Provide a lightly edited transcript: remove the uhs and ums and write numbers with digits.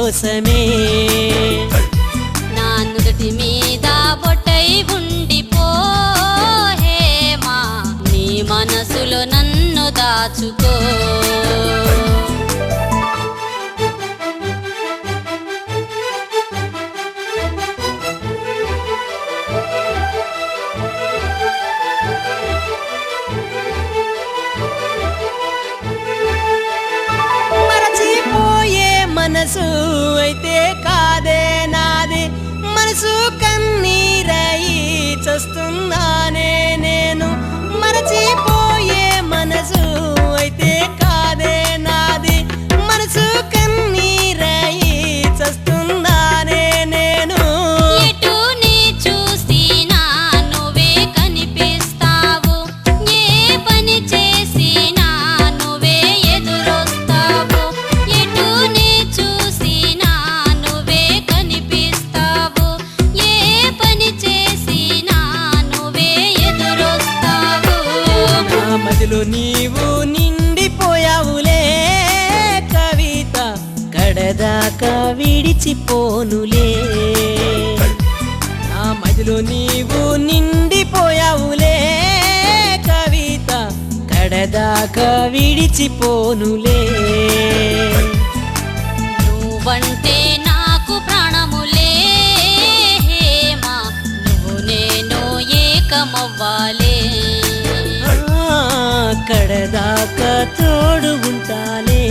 కోసమే నా నుదుటి మీద బొట్టై ఉండిపో హేమా నీ మనసులో నన్ను దాచుకో మరచిపోయే మనసు అయితే కాదే నాది మనసు కన్నీరై చస్తున్నానే నేను మరచిపోయే మనసు అయితే కాదే నాది మనసు కన్నీరై చస్తున్నానే నేను ఎటు నీ చూసినా నువ్వే కనిపిస్తావు ఏ పని చేసినా నువ్వే ఎదురొస్తావు ఎటు నీ చూసినా నువ్వే కనిపిస్తావు ఏ పని చేసినా నువ్వే ఎదురొస్తావు నా మదిలో నీవు నిండిపోయావులే కవిత కడదాకా విడిచిపోనులే నా మదిలో నీవు నిండిపోయావులే కవిత కడదాకా విడిచిపోనులే నువ్వంటే నాకు ప్రాణములే హేమా నువ్వు నేను ఏకమవ్వాలే కడదాకా తోడు ఉంటాలే